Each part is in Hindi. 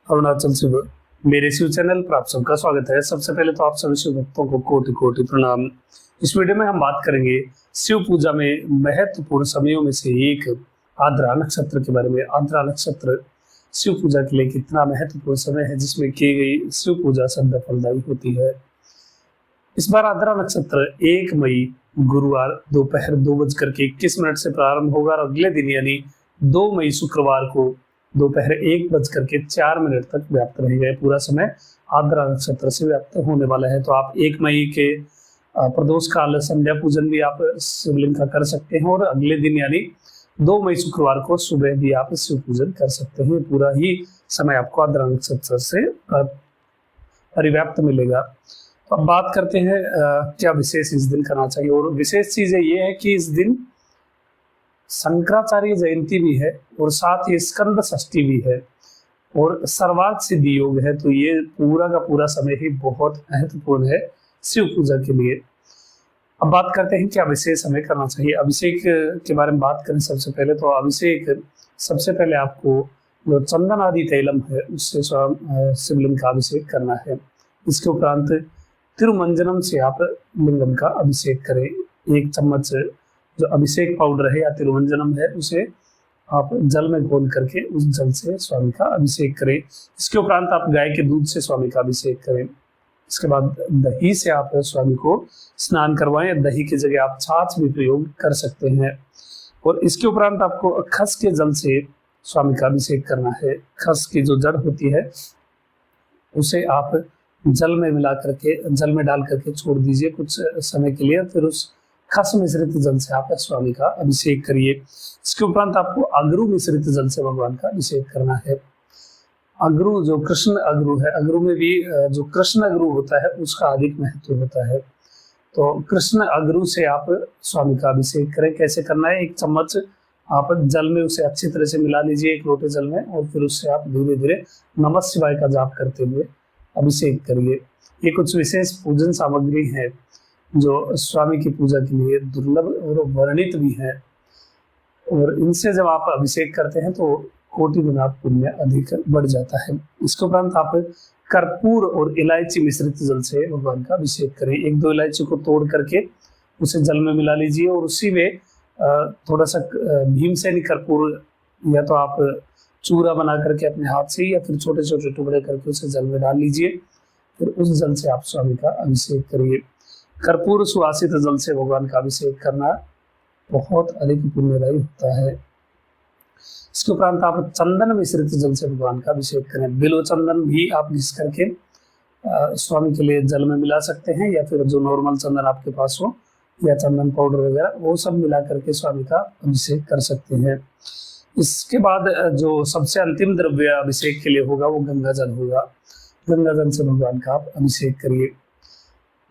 अरुणाचल शिव मेरे शिव चैनल पर आप सबका स्वागत है। सबसे पहले तो आप सभी शिव भक्तों को कोटि कोटि प्रणाम। इस वीडियो में हम बात करेंगे शिव पूजा में महत्वपूर्ण समयों में से एक आर्द्रा नक्षत्र के बारे में। आर्द्रा नक्षत्र शिव पूजा के लिए कितना महत्वपूर्ण समय है जिसमें की गई शिव पूजा सदा फलदायी होती है। इस बार आर्द्रा नक्षत्र 1 मई गुरुवार दोपहर 2:21 से प्रारंभ होगा और अगले दिन यानी 2 मई शुक्रवार को दोपहर 1:04 तक व्याप्त रहेगा। पूरा समय आर्द्रा नक्षत्र से व्याप्त होने वाला है। तो आप 1 मई के प्रदोष काल संध्या पूजन भी आप शिवलिंग का कर सकते हैं और अगले दिन यानी 2 मई शुक्रवार को सुबह भी आप शिव पूजन कर सकते हैं। पूरा ही समय आपको आर्द्रा नक्षत्र से परिव्याप्त मिलेगा। तो अब बात करते हैं क्या विशेष इस दिन करना चाहिए। और विशेष चीज ये है कि इस दिन शंकराचार्य जयंती भी है और साथ ही स्कंद षष्ठी भी है और सर्वार्थ सिद्धि योग है। तो ये पूरा का पूरा समय ही बहुत महत्वपूर्ण है शिव पूजा के लिए। अब बात करते हैं क्या विशेष हमें करना चाहिए। अभिषेक के बारे में बात करें सबसे पहले तो अभिषेक सबसे पहले आपको जो चंदन आदि तैलम है उससे शिवलिंग का अभिषेक करना है। इसके उपरांत तिरुमंजनम से आप लिंगम का अभिषेक करें। 1 चम्मच जो अभिषेक पाउडर है या तिरुमंजनम है उसे आप जल में घोल करके उस जल से स्वामी का अभिषेक करें। इसके उपरांत आप गाय के दूध से स्वामी का अभिषेक करें। इसके बाद दही से आप स्वामी को स्नान करवाएं। दही की जगह आप छाछ भी प्रयोग कर सकते हैं। और इसके उपरांत आपको खस के जल से स्वामी का अभिषेक करना है। खस की जो जड़ होती है उसे आप जल में डाल करके छोड़ दीजिए कुछ समय के लिए। फिर उस खस मिश्रित जल से आप स्वामी का अभिषेक करिए। इसके उपरांत आपको अगरू मिश्रित जल से भगवान का अभिषेक करना है। अगरू जो कृष्ण अगरू है, अगरू में भी जो कृष्ण अगरू होता है उसका अधिक महत्व होता है। तो कृष्ण अगरू से आप स्वामी का अभिषेक करें। कैसे करना है, 1 चम्मच आप जल में उसे अच्छी तरह से मिला लीजिए 1 लोटे जल में और फिर उससे आप धीरे धीरे नमः शिवाय का जाप करते हुए अभिषेक करिए। ये कुछ विशेष पूजन सामग्री है जो स्वामी की पूजा के लिए दुर्लभ और वर्णित भी है और इनसे जब आप अभिषेक करते हैं तो कोटि गुना पुण्य अधिक बढ़ जाता है। इसके उपरांत आप कर्पूर और इलायची मिश्रित जल से भगवान का अभिषेक करें। 1-2 इलायची को तोड़ करके उसे जल में मिला लीजिए और उसी में थोड़ा सा भीमसेनी कर्पूर या तो आप चूरा बना करके अपने हाथ से या फिर छोटे छोटे टुकड़े करके उसे जल में डाल लीजिए। फिर उस जल से आप स्वामी का अभिषेक करिए। कर्पूर सुवासित जल से भगवान का अभिषेक करना बहुत अधिक पुण्यदायी होता है। इसके उपरांत आप चंदन मिश्रित जल से भगवान का अभिषेक करें। बिल्व चंदन भी आप घिस करके स्वामी के लिए जल में मिला सकते हैं या फिर जो नॉर्मल चंदन आपके पास हो या चंदन पाउडर वगैरह वो सब मिला करके स्वामी का अभिषेक कर सकते हैं। इसके बाद जो सबसे अंतिम द्रव्य अभिषेक के लिए होगा वो गंगा जल होगा। गंगा जल से भगवान का आप अभिषेक करिए।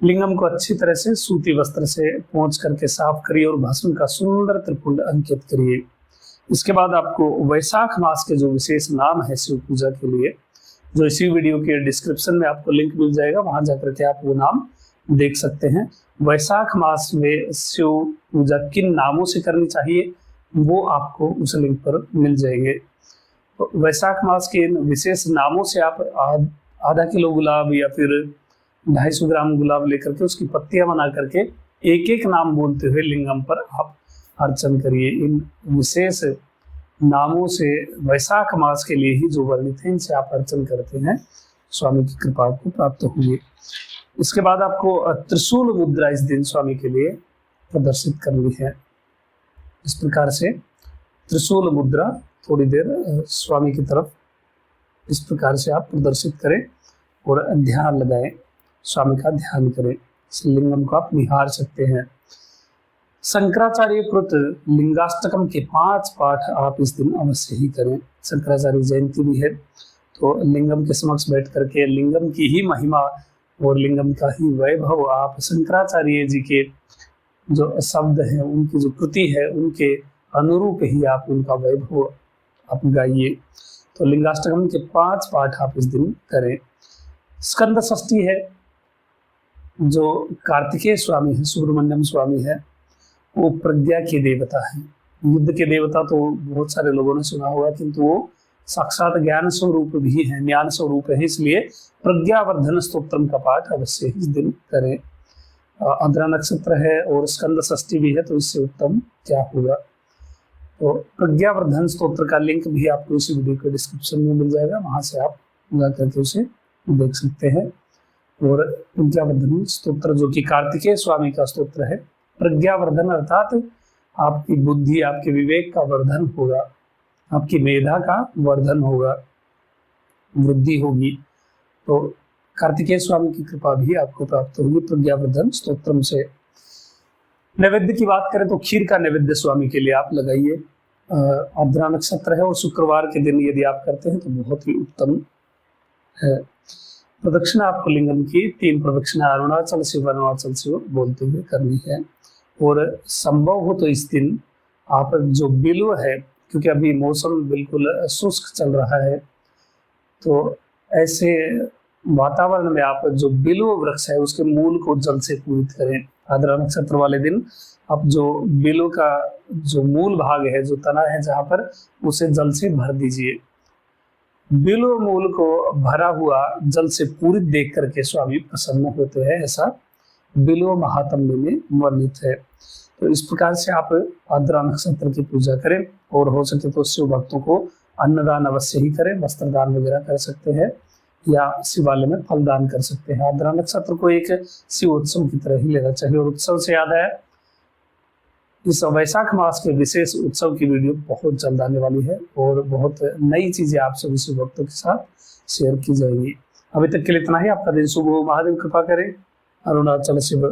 लिंगम को अच्छी तरह से सूती वस्त्र से पोंछ करके साफ करिए और भस्म का सुंदर त्रिपुंड अंकित करिए। इसके बाद आपको वैशाख मास के जो विशेष नाम है शिव पूजा के लिए, जो इसी वीडियो के डिस्क्रिप्शन में आपको लिंक मिल जाएगा, वहां जाकर के आप वो नाम देख सकते हैं। वैशाख मास में शिव पूजा किन नामों से करनी चाहिए वो आपको उस लिंक पर मिल जाएंगे। तो वैशाख मास के इन विशेष नामों से आप आधा किलो गुलाब या फिर 250 ग्राम गुलाब लेकर के उसकी पत्तियां बना करके एक नाम बोलते हुए लिंगम पर आप अर्चन करिए। इन विशेष नामों से वैशाख मास के लिए ही जो वर्णित है इनसे आप अर्चन करते हैं स्वामी की कृपा को प्राप्त होंगे। इसके बाद आपको त्रिशूल मुद्रा इस दिन स्वामी के लिए प्रदर्शित करनी है। इस प्रकार से त्रिशूल मुद्रा थोड़ी देर स्वामी की तरफ इस प्रकार से आप प्रदर्शित करें और ध्यान लगाएं, स्वामी का ध्यान करें। इस लिंगम को आप निहार सकते हैं। शंकराचार्य कृत लिंगाष्टकम के 5 पाठ आप इस दिन अवश्य ही करें। शंकराचार्य जयंती भी है तो लिंगम के समक्ष बैठ करके लिंगम की ही महिमा और लिंगम का ही वैभव आप शंकराचार्य जी के जो शब्द हैं उनकी जो कृति है उनके अनुरूप ही आप उनका वैभव आप गाइए। तो लिंगाष्टकम के 5 पाठ आप इस दिन करें। स्कंद षष्ठी है जो कार्तिकेय स्वामी है, सुब्रमण्यम स्वामी है, वो प्रज्ञा के देवता है। युद्ध के देवता तो बहुत सारे लोगों ने सुना होगा किंतु वो साक्षात ज्ञान स्वरूप भी है, ज्ञान स्वरूप है, इसलिए प्रज्ञावर्धन स्तोत्रम का पाठ अवश्य इस दिन करें। आर्द्रा नक्षत्र है और स्कंद षष्ठी भी है, तो इससे उत्तम क्या होगा। तो प्रज्ञावर्धन स्तोत्र का लिंक भी आपको इस वीडियो के डिस्क्रिप्शन में मिल जाएगा, वहां से आप जा करके उसे देख सकते हैं। और प्रज्ञावर्धन स्तोत्र जो कि कार्तिकेय स्वामी का स्तोत्र है, प्रज्ञावर्धन अर्थात आपकी बुद्धि, आपके विवेक का वर्धन होगा, आपकी मेधा का वर्धन होगा, वृद्धि होगी। तो कार्तिकेय स्वामी की कृपा भी आपको प्राप्त होगी प्रज्ञावर्धन स्तोत्रम से। नैवेद्य की बात करें तो खीर का नैवेद्य स्वामी के लिए आप लगाइए। आर्द्रा नक्षत्र है और शुक्रवार के दिन यदि आप करते हैं तो बहुत ही उत्तम है। प्रदक्षिणा आपको लिंगम की 3 प्रदक्षिणा अरुणाचल शिव बोलते हुए करनी है। और संभव हो तो इस दिन आप जो बिल्व है, क्योंकि अभी मौसम बिल्कुल शुष्क चल रहा है, तो ऐसे वातावरण में आप जो बिल्व वृक्ष है उसके मूल को जल से पूरित करें। आर्द्रा नक्षत्र वाले दिन आप जो बिल्व का जो मूल भाग है, जो तना है जहां पर, उसे जल से भर दीजिए। बिल्व मूल को भरा हुआ जल से पूरित देख करके स्वामी प्रसन्न होते हैं, ऐसा बिल्व महात्म्य में वर्णित है। तो इस प्रकार से आप आर्द्रा नक्षत्र की पूजा करें और हो सके तो शिव भक्तों को अन्नदान अवश्य ही करें, वस्त्रदान वगैरह कर सकते हैं या शिवालय में फलदान कर सकते हैं। आर्द्रा नक्षत्र को एक शिव उत्सव की तरह ही लेना चाहिए। और उत्सव से याद है, इस वैशाख मास के विशेष उत्सव की वीडियो बहुत जल्द आने वाली है और बहुत नई चीजें आप सभी शिव भक्तों के साथ शेयर की जाएगी। अभी तक के लिए इतना ही। आपका दिन शुभ हो, महादेव कृपा करें। अरुणाचल शिव।